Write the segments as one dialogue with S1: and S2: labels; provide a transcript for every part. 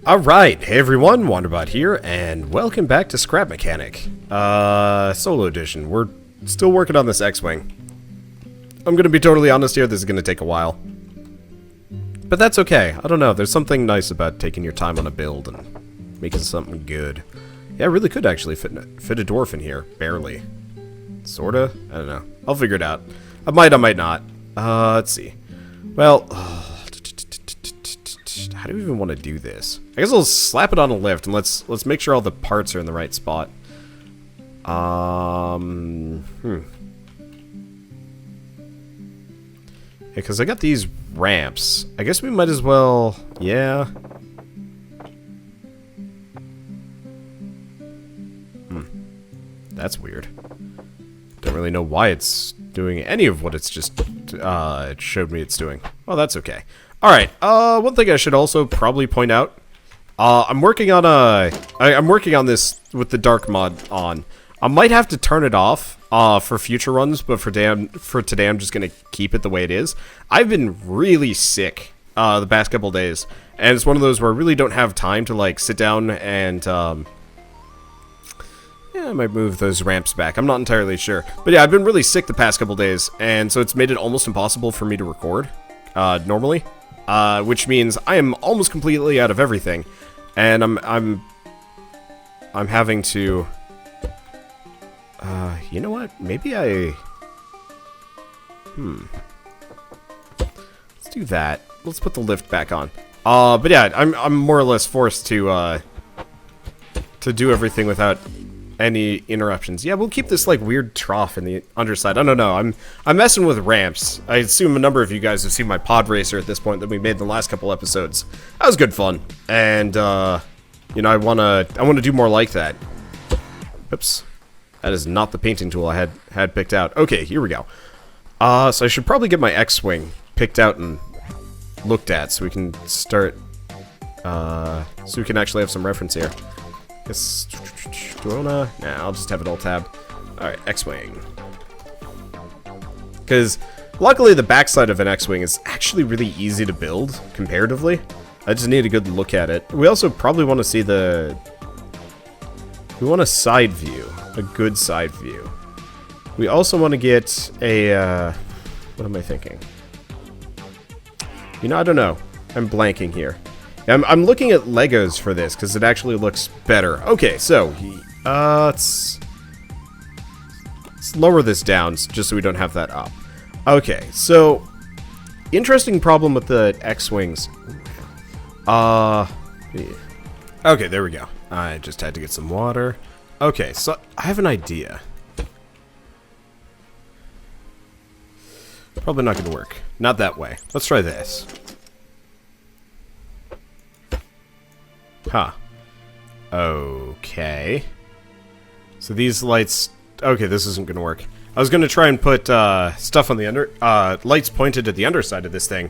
S1: Alright, hey everyone, Wanderbot here, and welcome back to Scrap Mechanic. Solo edition. We're still working on this X-Wing. I'm gonna be totally honest here, this is gonna take a while. But that's okay, I don't know, there's something nice about taking your time on a build and making something good. Yeah, I really could actually fit a dwarf in here, barely. Sorta? I don't know. I'll figure it out. I might not. Let's see. Well, how do we even want to do this? I guess I'll slap it on a lift and let's make sure all the parts are in the right spot. Yeah, because I got these ramps. I guess we might as well, yeah. That's weird. Don't really know why it's doing any of what it's just it showed me it's doing. Well, that's okay. Alright, one thing I should also probably point out. I'm working on I'm working on this with the dark mod on. I might have to turn it off for future runs, but for today I'm just gonna keep it the way it is. I've been really sick the past couple days, and it's one of those where I really don't have time to like sit down and yeah, I might move those ramps back. I'm not entirely sure, but yeah, I've been really sick the past couple days, and so it's made it almost impossible for me to record normally. Which means I am almost completely out of everything, and I'm having to. You know what? Maybe I. Let's do that. Let's put the lift back on. But yeah, I'm more or less forced to do everything without any interruptions. Yeah, we'll keep this like weird trough in the underside. I don't know. I'm messing with ramps. I assume a number of you guys have seen my pod racer at this point that we made in the last couple episodes. That was good fun, and you know, I wanna do more like that. Oops, that is not the painting tool I had picked out. Okay, here we go. So I should probably get my X-Wing picked out and looked at so we can start. So we can actually have some reference here. Guess, do I wanna? Nah, I'll just have it all tabbed. Alright, X-Wing. Because, luckily the backside of an X-Wing is actually really easy to build, comparatively. I just need a good look at it. We also probably want to see we want a side view. A good side view. We also want to get a, what am I thinking? You know, I don't know. I'm blanking here. I'm looking at Legos for this, because it actually looks better. Okay, so, let's lower this down, just so we don't have that up. Okay, so, interesting problem with the X-Wings. Yeah. Okay, there we go. I just had to get some water. Okay, so, I have an idea. Probably not going to work. Not that way. Let's try this. Huh. Okay. So these lights... Okay, this isn't gonna work. I was gonna try and put stuff on the lights pointed at the underside of this thing.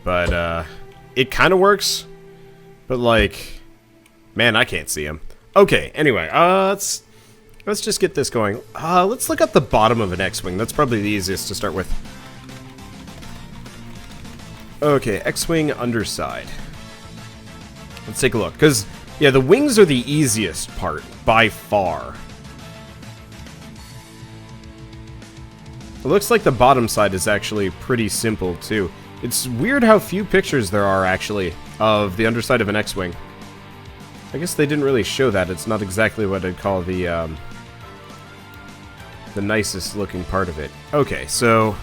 S1: But, it kind of works. But, like... Man, I can't see them. Okay, anyway, let's just get this going. Let's look at the bottom of an X-Wing. That's probably the easiest to start with. Okay, X-Wing underside. Let's take a look, because, yeah, the wings are the easiest part, by far. It looks like the bottom side is actually pretty simple, too. It's weird how few pictures there are, actually, of the underside of an X-Wing. I guess they didn't really show that. It's not exactly what I'd call the nicest looking part of it. Okay, so,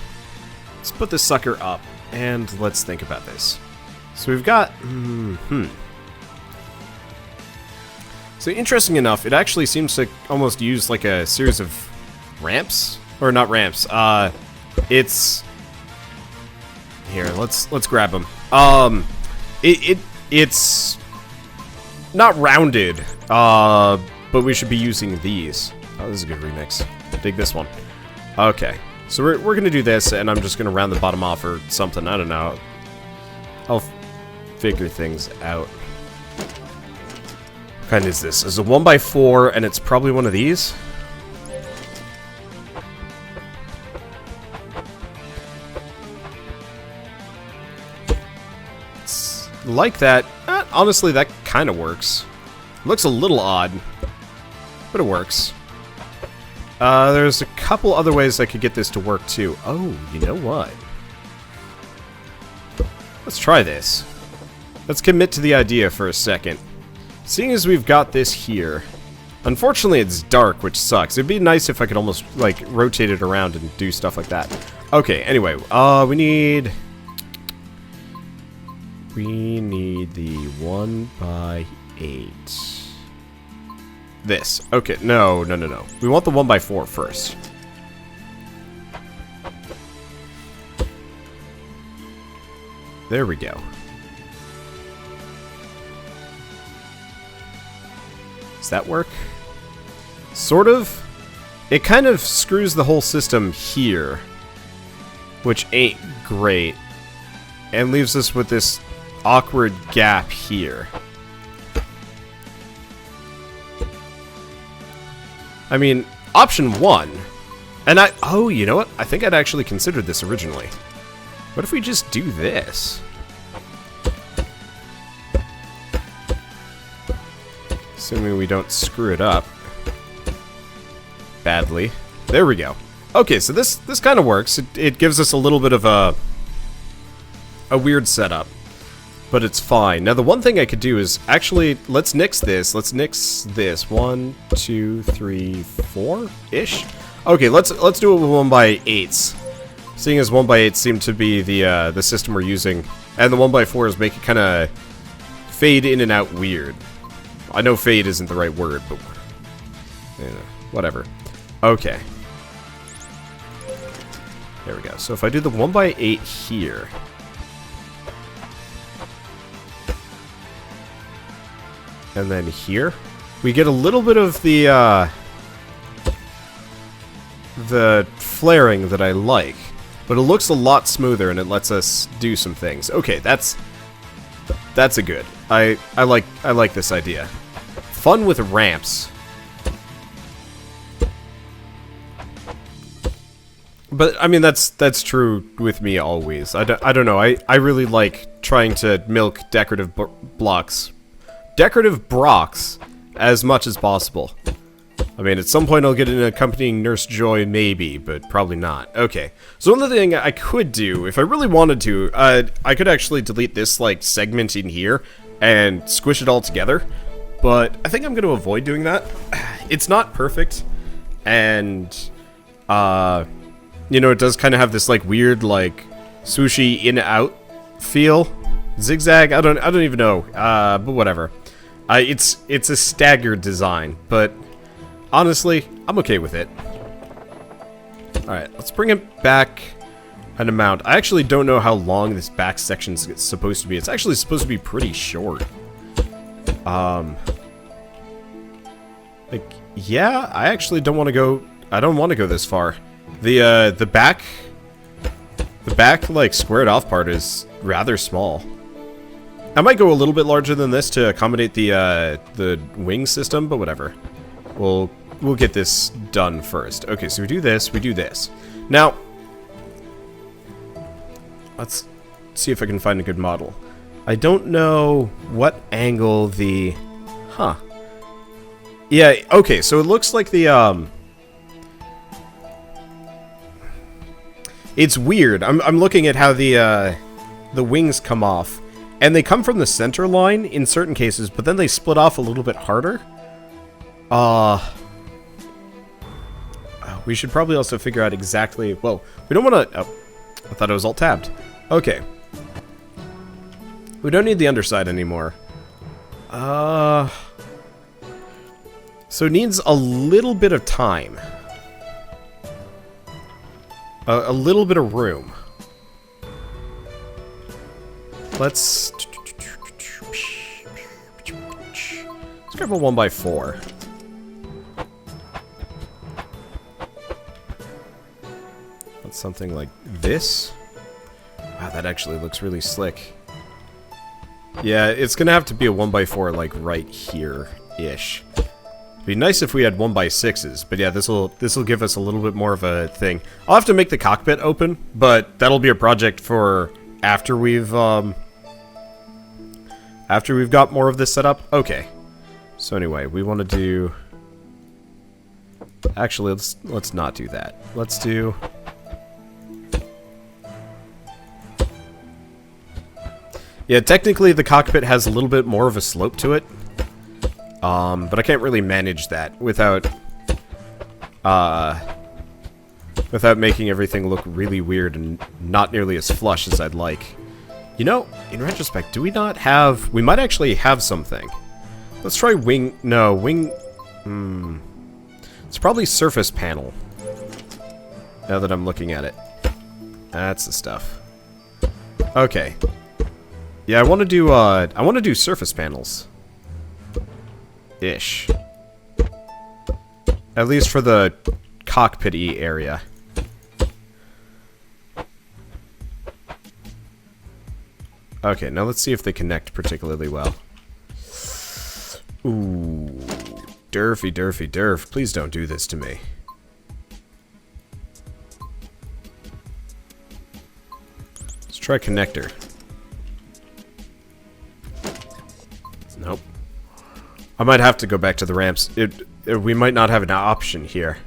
S1: let's put this sucker up, and let's think about this. So we've got, So interesting enough, it actually seems to almost use like a series of ramps, or not ramps. It's here. Let's grab them. It's not rounded, but we should be using these. Oh, this is a good remix. Dig this one. Okay, so we're gonna do this, and I'm just gonna round the bottom off or something. I don't know. I'll figure things out. What kind is this? It's a 1x4, and it's probably one of these. It's like that. honestly, that kind of works. Looks a little odd, but it works. There's a couple other ways I could get this to work, too. Oh, you know what? Let's try this. Let's commit to the idea for a second. Seeing as we've got this here... Unfortunately, it's dark, which sucks. It'd be nice if I could almost, like, rotate it around and do stuff like that. Okay, anyway, we need the 1x8. This. Okay, no. We want the 1x4 first. There we go. Does that work? Sort of. It kind of screws the whole system here, which ain't great, and leaves us with this awkward gap here. I mean, option 1, and oh, you know what? I think I'd actually considered this originally. What if we just do this? Assuming we don't screw it up badly. There we go. Okay, so this kind of works. It gives us a little bit of a weird setup, but it's fine. Now, the one thing I could do is actually, let's nix this. Let's nix this. 1, 2, 3, 4-ish. Okay, let's do it with 1x8s. Seeing as 1x8s seem to be the system we're using, and the 1x4s make it kind of fade in and out weird. I know fade isn't the right word, but you know, whatever. Okay. There we go. So if I do the 1x8 here, and then here, we get a little bit of the flaring that I like, but it looks a lot smoother and it lets us do some things. Okay, that's a good. I like this idea. Fun with ramps. But I mean that's true with me always. I don't know. I really like trying to milk decorative blocks as much as possible. I mean, at some point I'll get an accompanying Nurse Joy, maybe, but probably not. Okay, so one other thing I could do, if I really wanted to, I could actually delete this, like, segment in here and squish it all together, but I think I'm going to avoid doing that. It's not perfect, and, you know, it does kind of have this, like, weird, like, swooshy in-out feel. Zigzag, I don't even know, but whatever. It's a staggered design, but honestly, I'm okay with it. Alright, let's bring it back an amount. I actually don't know how long this back section is supposed to be. It's actually supposed to be pretty short. Like, yeah, I actually don't want to go... I don't want to go this far. The back, like, squared off part is rather small. I might go a little bit larger than this to accommodate the wing system, but whatever. We'll get this done first. Okay, so we do this, we do this. Now, let's see if I can find a good model. I don't know what angle the... Huh. Yeah, okay, so it looks like the, It's weird. I'm looking at how the wings come off. And they come from the center line in certain cases, but then they split off a little bit harder. We should probably also figure out exactly... Whoa, we don't want to... Oh, I thought it was alt-tabbed. Okay. We don't need the underside anymore. So it needs a little bit of time. A little bit of room. Let's grab a 1x4. That's something like this. Wow, that actually looks really slick. Yeah, it's gonna have to be a 1x4 like right here-ish. It'd be nice if we had 1x6s, but yeah, this'll give us a little bit more of a thing. I'll have to make the cockpit open, but that'll be a project for after we've After we've got more of this set up? Okay. So anyway, we want to do... Actually, let's not do that. Let's do... Yeah, technically the cockpit has a little bit more of a slope to it. But I can't really manage that without making everything look really weird and not nearly as flush as I'd like. You know, in retrospect, do we not have... We might actually have something. Let's try wing... No, wing... It's probably surface panel. Now that I'm looking at it. That's the stuff. Okay. Yeah, I want to do surface panels. Ish. At least for the cockpit-y area. Okay, now let's see if they connect particularly well. Ooh. Durfy, Durfy, Durf. Please don't do this to me. Let's try connector. Nope. I might have to go back to the ramps. We might not have an option here.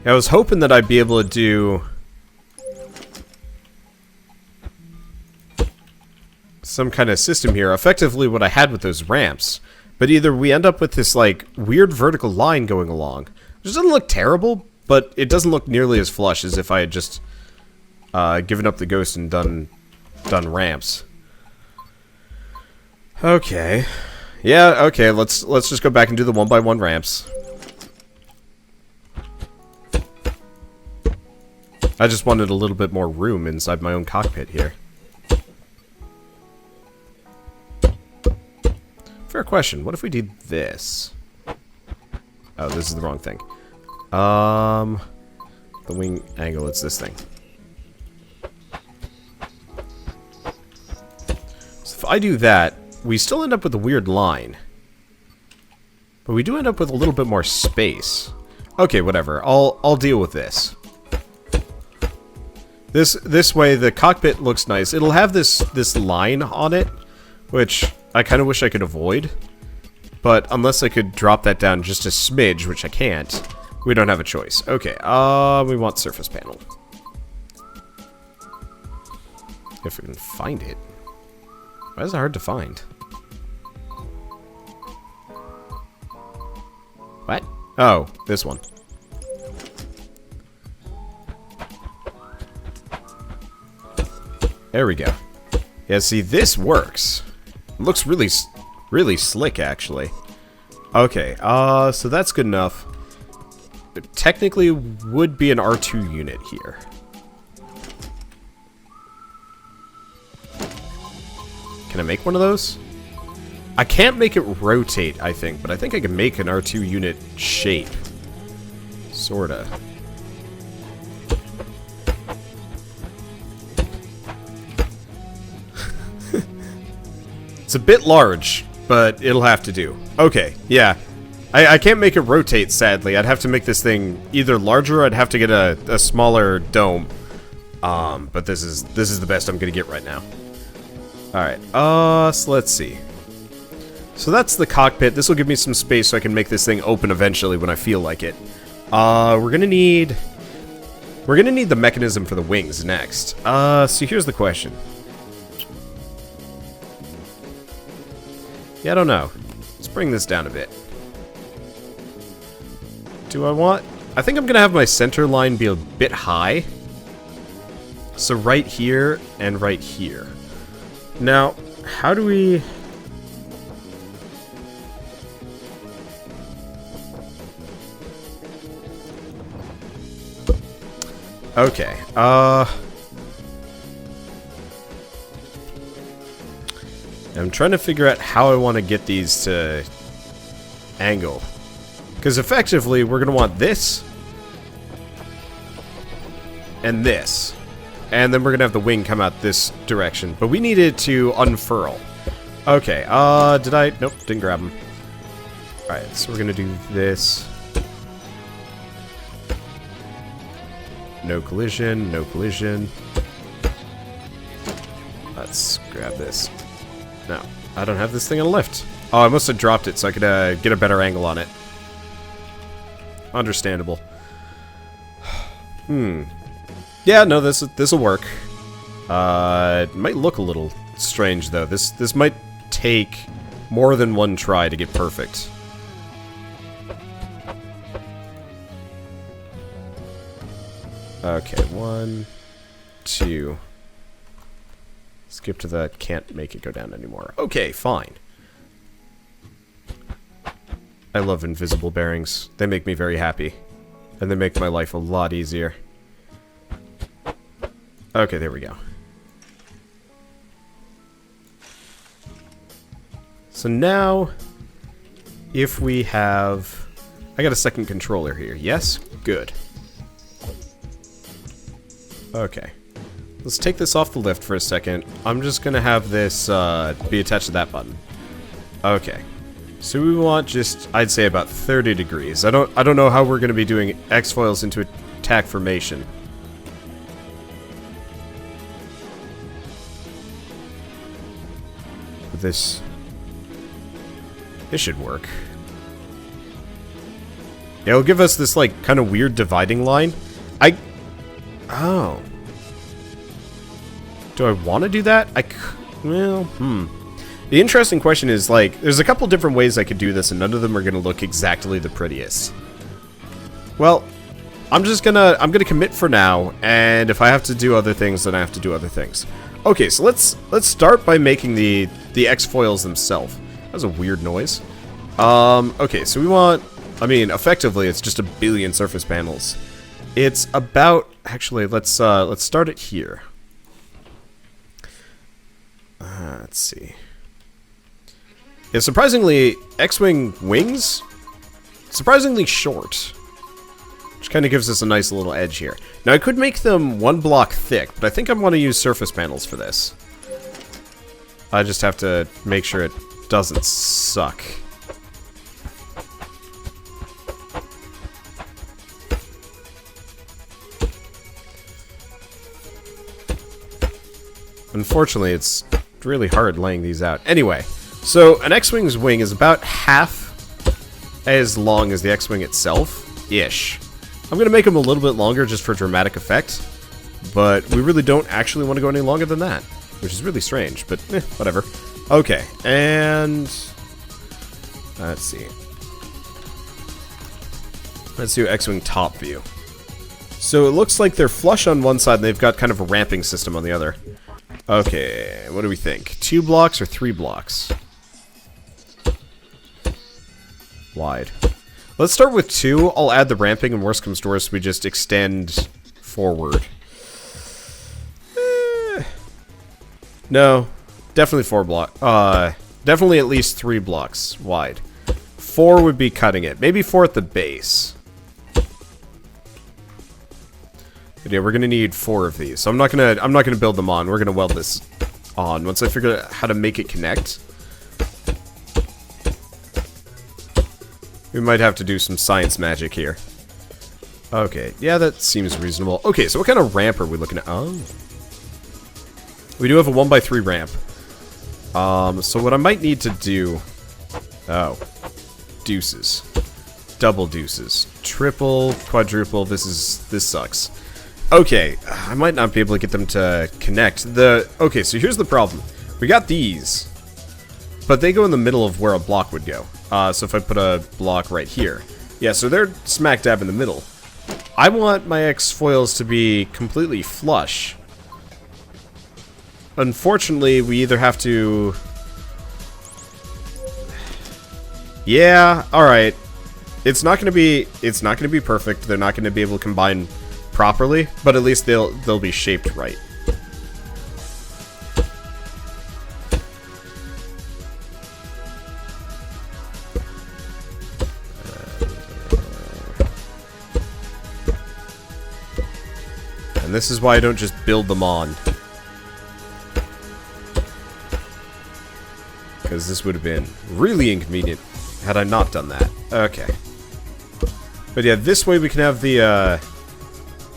S1: I was hoping that I'd be able to do... some kind of system here. Effectively what I had with those ramps. But either we end up with this, like, weird vertical line going along. Which doesn't look terrible, but it doesn't look nearly as flush as if I had just given up the ghost and done ramps. Okay. Yeah, okay, let's just go back and do the 1x1 ramps. I just wanted a little bit more room inside my own cockpit here. Fair question. What if we did this? Oh, this is the wrong thing. The wing angle, it's this thing. So if I do that, we still end up with a weird line. But we do end up with a little bit more space. Okay, whatever. I'll deal with this. This way the cockpit looks nice. It'll have this line on it, which I kind of wish I could avoid. But unless I could drop that down just a smidge, which I can't, we don't have a choice. Okay, we want surface panel. If we can find it. Why is it hard to find? What? Oh, this one. There we go. Yeah, see, this works. It looks really, really slick, actually. Okay, so that's good enough. It technically would be an R2 unit here. Can I make one of those? I can't make it rotate, I think, but I think I can make an R2 unit shape. Sorta. It's a bit large, but it'll have to do. Okay, yeah. I can't make it rotate, sadly. I'd have to make this thing either larger or I'd have to get a smaller dome. But this is the best I'm gonna get right now. Alright, so let's see. So that's the cockpit. This will give me some space so I can make this thing open eventually when I feel like it. We're gonna need the mechanism for the wings next. So here's the question. Yeah, I don't know. Let's bring this down a bit. I think I'm gonna have my center line be a bit high. So right here and right here. Now, how do we... Okay, I'm trying to figure out how I want to get these to angle. Because effectively, we're going to want this. And this. And then we're going to have the wing come out this direction. But we need it to unfurl. Okay, did I... Nope, didn't grab them. Alright, so we're going to do this. No collision, no collision. Let's grab this. No. I don't have this thing on lift. Oh, I must have dropped it so I could get a better angle on it. Understandable. Yeah, no, this'll work. It might look a little strange though. This might take more than one try to get perfect. Okay, 1, 2. Skip to the can't make it go down anymore. Okay, fine. I love invisible bearings. They make me very happy. And they make my life a lot easier. Okay, there we go. So now, if we have... I got a second controller here. Yes? Good. Okay. Let's take this off the lift for a second. I'm just gonna have this be attached to that button. Okay. So we want just, I'd say about 30 degrees. I don't know how we're gonna be doing X-foils into attack formation. But this should work. Yeah, it'll give us this like kind of weird dividing line. Oh. Do I want to do that? Well, The interesting question is, like, there's a couple different ways I could do this, and none of them are going to look exactly the prettiest. Well, I'm gonna commit for now, and if I have to do other things, then I have to do other things. Okay, so let's start by making the X-foils themselves. That was a weird noise. Okay, so we want, effectively, it's just a billion surface panels. It's about, actually, let's start it here. Let's see. Yeah, surprisingly, X-wing wings, surprisingly short, which kind of gives us a nice little edge here. Now, I could make them 1 block thick, but I think I want to use surface panels for this. I just have to make sure it doesn't suck. Unfortunately, it's really hard laying these out. Anyway, so an X-wing's wing is about half as long as the X-wing itself-ish. I'm going to make them a little bit longer just for dramatic effect, but we really don't actually want to go any longer than that, which is really strange, but whatever. Okay, and let's see. Let's do X-wing top view. So it looks like they're flush on one side and they've got kind of a ramping system on the other. Okay, what do we think? 2 blocks or 3 blocks? Wide. Let's start with 2. I'll add the ramping, and worst comes to worst, we just extend forward. No, definitely 4 blocks. Definitely at least 3 blocks wide. 4 would be cutting it. Maybe 4 at the base. But yeah, we're gonna need 4 of these. So I'm not gonna build them on. We're gonna weld this on once I figure out how to make it connect. We might have to do some science magic here. Okay, yeah, that seems reasonable. Okay, so what kind of ramp are we looking at? Oh, we do have a 1x3 ramp. So what I might need to do... Oh, deuces, double deuces, triple, quadruple. This sucks. Okay, I might not be able to get them to connect. Okay, so here's the problem. We got these, but they go in the middle of where a block would go. So if I put a block right here. Yeah, so they're smack dab in the middle. I want my X-foils to be completely flush. Unfortunately, we either have to... Yeah, alright. It's not gonna be perfect. They're not gonna be able to combine properly, but at least they'll be shaped right. And this is why I don't just build them on. Because this would have been really inconvenient had I not done that. Okay. But yeah, this way we can have the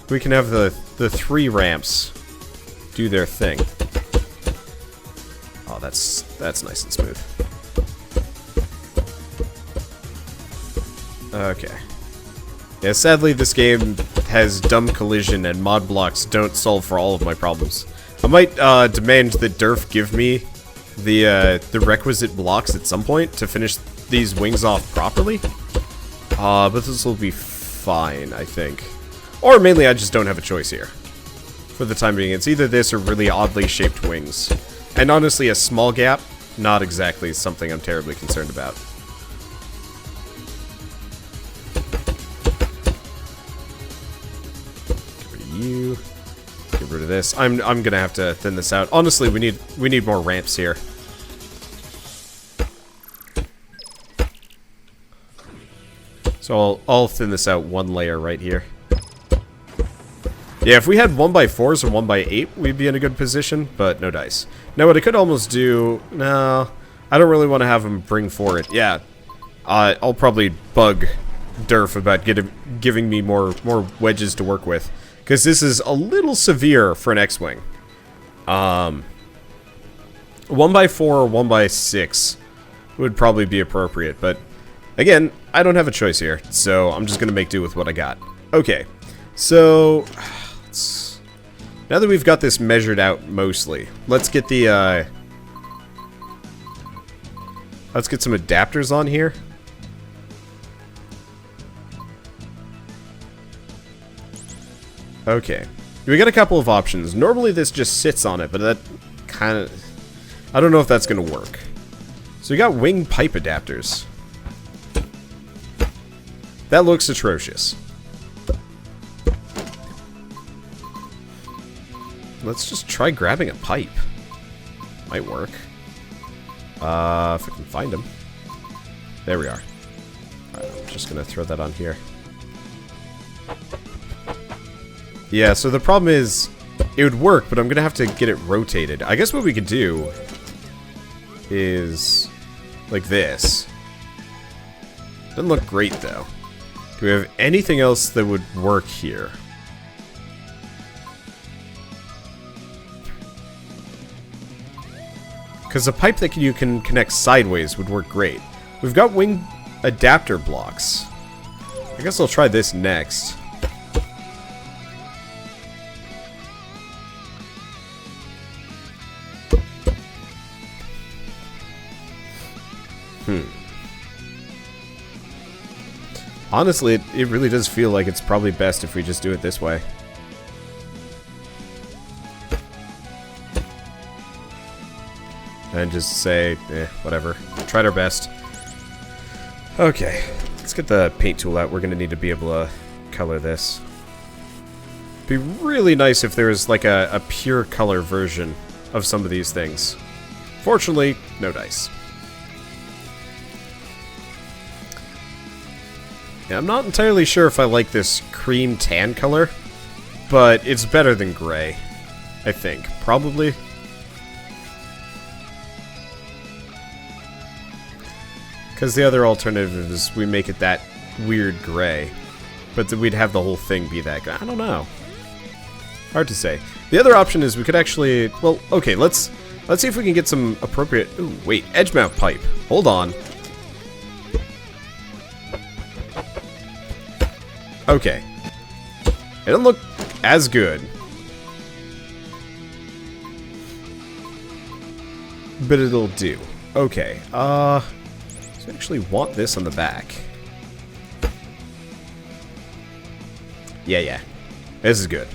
S1: the 3 ramps do their thing. Oh, that's nice and smooth. Okay. Yeah, sadly this game has dumb collision and mod blocks don't solve for all of my problems. I might demand that Durf give me the requisite blocks at some point to finish these wings off properly. But this will be fine, I think. Or mainly I just don't have a choice here. For the time being, it's either this or really oddly shaped wings. And honestly, a small gap, not exactly something I'm terribly concerned about. Get rid of you. Get rid of this. I'm gonna have to thin this out. Honestly, we need more ramps here. So I'll thin this out one layer right here. Yeah, if we had 1x4s or 1x8, we'd be in a good position, but no dice. Now, what I could almost do... No, I don't really want to have him bring forward. Yeah, I'll probably bug Durf about giving me more wedges to work with, because this is a little severe for an X-Wing. 1x4 or 1x6 would probably be appropriate, but again, I don't have a choice here, so I'm just going to make do with what I got. Okay, so... now that we've got this measured out mostly, let's get the, let's get some adapters on here. Okay. We got a couple of options. Normally this just sits on it, but that kind of... I don't know if that's going to work. So we got wing pipe adapters. That looks atrocious. Let's just try grabbing a pipe. Might work. If I can find them. There we are. Alright, I'm just gonna throw that on here. Yeah, so the problem is, it would work, but I'm gonna have to get it rotated. I guess what we could do is like this. Doesn't look great though. Do we have anything else that would work here? Because a pipe that you can connect sideways would work great. We've got wing adapter blocks. I guess I'll try this next. Honestly, it really does feel like it's probably best if we just do it this way. And just say, whatever. Tried our best. Okay, let's get the paint tool out. We're going to need to be able to color this. It'd be really nice if there was like a pure color version of some of these things. Fortunately, no dice. Yeah, I'm not entirely sure if I like this cream tan color, but it's better than gray, I think. Probably. Because the other alternative is we make it that weird gray, but then we'd have the whole thing be that gray. I don't know. Hard to say. The other option is we could actually... Well, okay, let's see if we can get some appropriate... Ooh, wait, edge mount pipe. Hold on. Okay. It doesn't look as good. But it'll do. Okay, so I actually want this on the back. Yeah. This is good.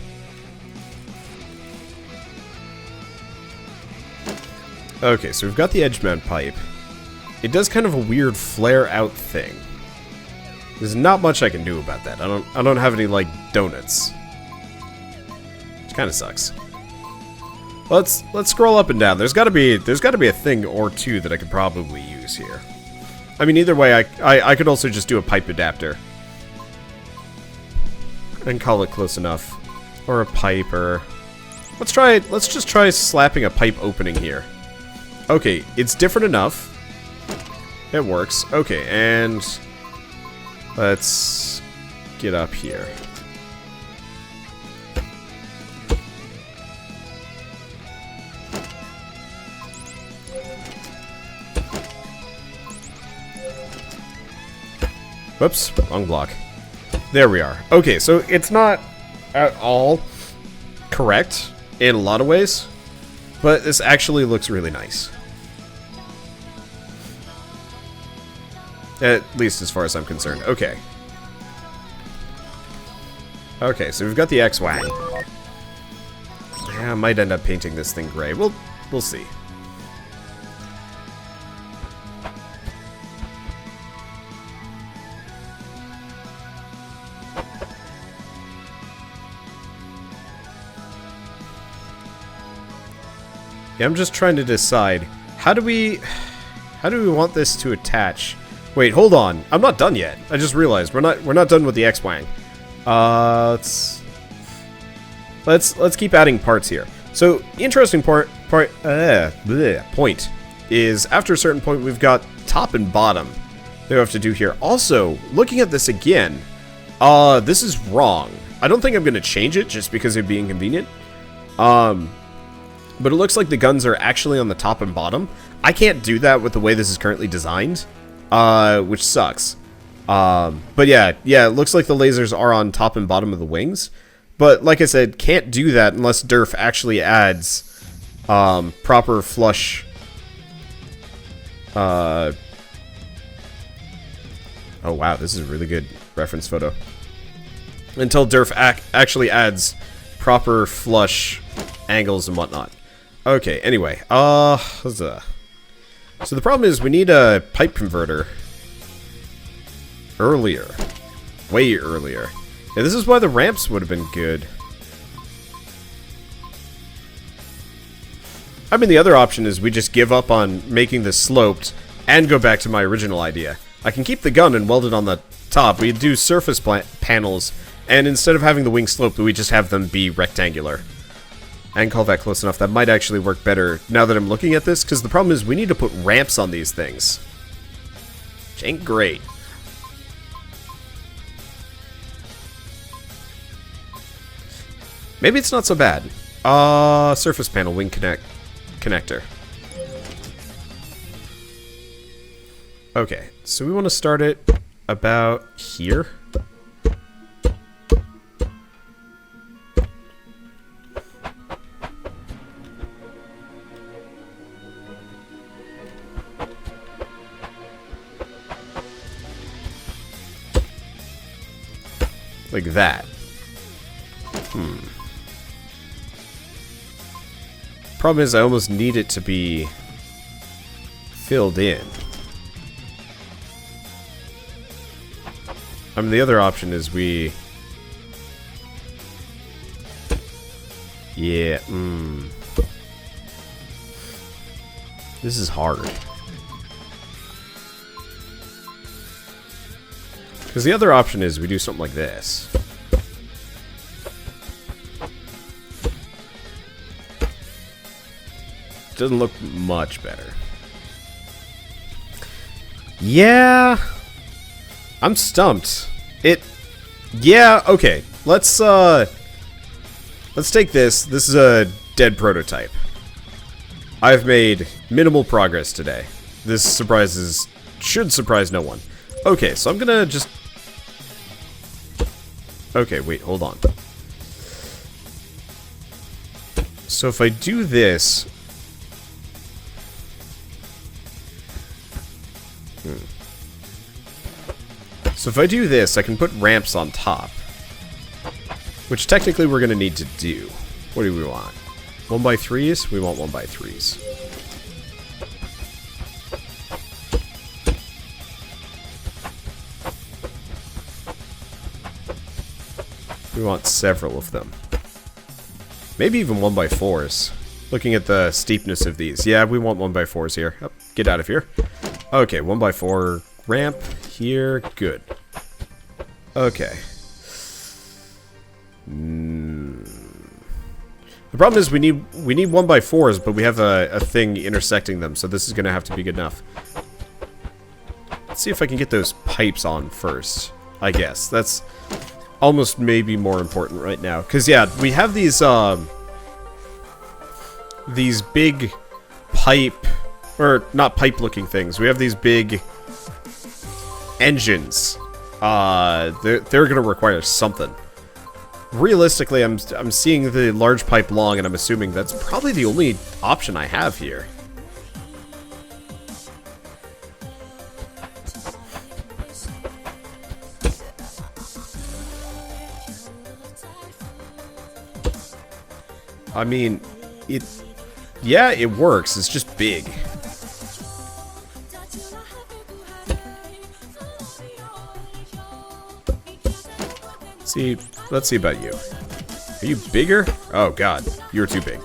S1: Okay, so we've got the edge mount pipe. It does kind of a weird flare out thing. There's not much I can do about that. I don't have any like donuts. Which kind of sucks. Let's scroll up and down. There's got to be a thing or two that I could probably use here. I mean, either way, I could also just do a pipe adapter and call it close enough, or a pipe, or let's just try slapping a pipe opening here. Okay, it's different enough. It works. Okay, and let's get up here. Whoops, wrong block. There we are. Okay, so it's not at all correct in a lot of ways, but this actually looks really nice. At least as far as I'm concerned. Okay. Okay, so we've got the X-Wang. Yeah, I might end up painting this thing gray. We'll see. Yeah, I'm just trying to decide how do we want this to attach? Wait, hold on. I'm not done yet. I just realized we're not done with the X-Wang. Let's keep adding parts here. So, interesting point is after a certain point we've got top and bottom that we have to do here. Also, looking at this again, this is wrong. I don't think I'm going to change it just because it'd be inconvenient. But it looks like the guns are actually on the top and bottom. I can't do that with the way this is currently designed, which sucks. But yeah, it looks like the lasers are on top and bottom of the wings. But like I said, can't do that unless Durf actually adds proper flush. Oh wow, this is a really good reference photo. Until Durf actually adds proper flush angles and whatnot. Okay, anyway, so the problem is we need a pipe converter earlier. Way earlier. Yeah, this is why the ramps would have been good. I mean, the other option is we just give up on making this sloped and go back to my original idea. I can keep the gun and weld it on the top. We do surface panels, and instead of having the wings sloped, we just have them be rectangular. And call that close enough. That might actually work better now that I'm looking at this, because the problem is we need to put ramps on these things. Which ain't great. Maybe it's not so bad. Surface panel wing connector. Okay, so we want to start it about here. Like that. Problem is I almost need it to be filled in. I mean, the other option is we... Yeah, This is hard. Because the other option is we do something like this. Doesn't look much better. Yeah. I'm stumped. Yeah, okay. Let's take this. This is a dead prototype. I've made minimal progress today. This should surprise no one. Okay, so I'm gonna just... Okay, wait, hold on. So if I do this... So if I do this, I can put ramps on top. Which technically we're going to need to do. What do we want? 1x3s? We want 1x3s. We want several of them. Maybe even 1x4s. Looking at the steepness of these. Yeah, we want 1x4s here. Oh, get out of here. Okay, 1x4 ramp here. Good. Okay. The problem is we need 1x4s, but we have a thing intersecting them, so this is going to have to be good enough. Let's see if I can get those pipes on first, I guess. That's almost maybe more important right now. Because, yeah, we have these big pipe... Or, not pipe-looking things. We have these big engines. They're gonna require something. Realistically, I'm seeing the large pipe long, and I'm assuming that's probably the only option I have here. I mean, yeah, it works. It's just big. See, let's see about you. Are you bigger? Oh god, you're too big.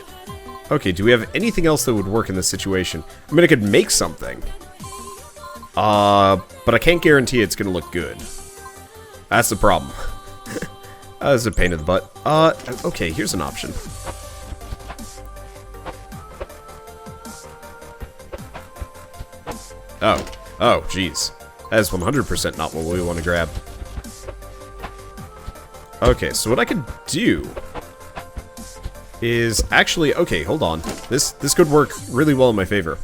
S1: Okay, do we have anything else that would work in this situation? I mean, I could make something. But I can't guarantee it's gonna look good. That's the problem. That's a pain in the butt. Okay, here's an option. Oh, jeez. That is 100% not what we want to grab. Okay, so what I could do is actually... Okay, hold on. This could work really well in my favor.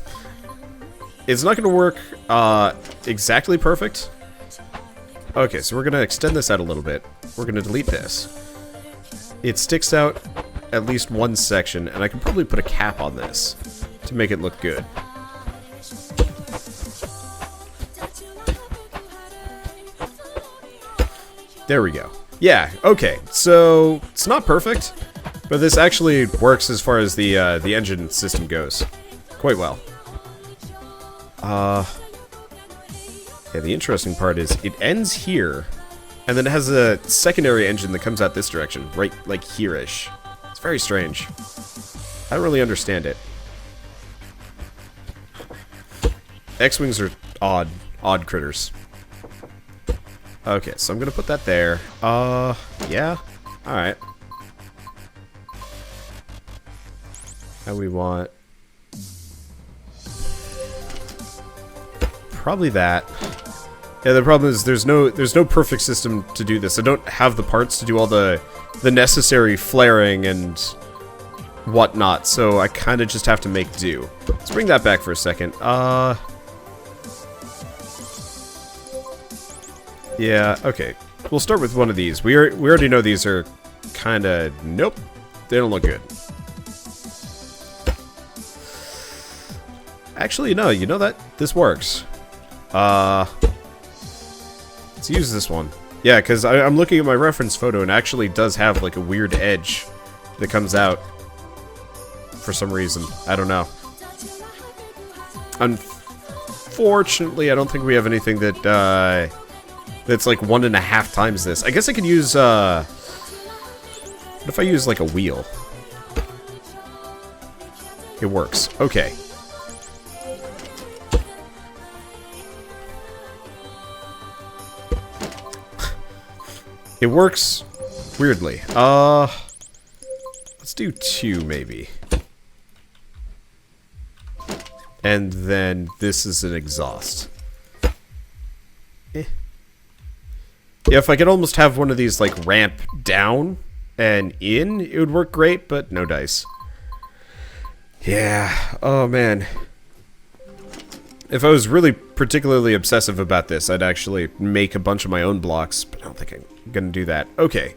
S1: It's not going to work exactly perfect. Okay, so we're going to extend this out a little bit. We're going to delete this. It sticks out at least one section, and I can probably put a cap on this to make it look good. There we go. Yeah, okay, so it's not perfect, but this actually works as far as the engine system goes. Quite well. Yeah, the interesting part is it ends here, and then it has a secondary engine that comes out this direction, right, like here-ish. It's very strange. I don't really understand it. X-Wings are odd critters. Okay, so I'm gonna put that there. Yeah. Alright. Now we want... probably that. Yeah, the problem is there's no perfect system to do this. I don't have the parts to do all the necessary flaring and whatnot, so I kind of just have to make do. Let's bring that back for a second. Yeah, okay. We'll start with one of these. We already know these are kind of... Nope. They don't look good. Actually, no. You know that? This works. Let's use this one. Yeah, because I'm looking at my reference photo and it actually does have, like, a weird edge that comes out. For some reason. I don't know. Unfortunately, I don't think we have anything that, that's like 1.5 times this. I guess I could use, what if I use like a wheel? It works. Okay. It works weirdly. Let's do 2 maybe. And then this is an exhaust. Yeah, if I could almost have one of these, like, ramp down and in, it would work great, but no dice. Yeah, oh man. If I was really particularly obsessive about this, I'd actually make a bunch of my own blocks, but I don't think I'm gonna do that. Okay.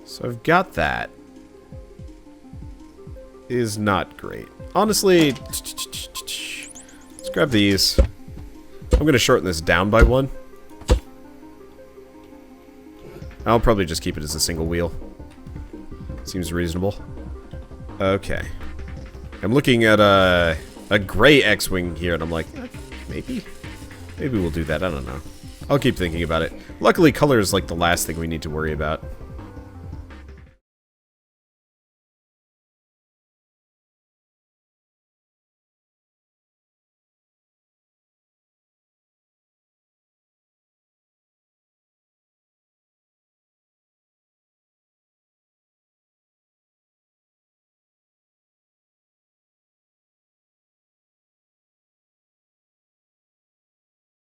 S1: So I've got that. Is not great. Honestly, let's grab these. I'm gonna shorten this down by 1. I'll probably just keep it as a single wheel. Seems reasonable. Okay. I'm looking at a gray X-Wing here, and I'm like, maybe we'll do that. I don't know. I'll keep thinking about it. Luckily, color is like the last thing we need to worry about.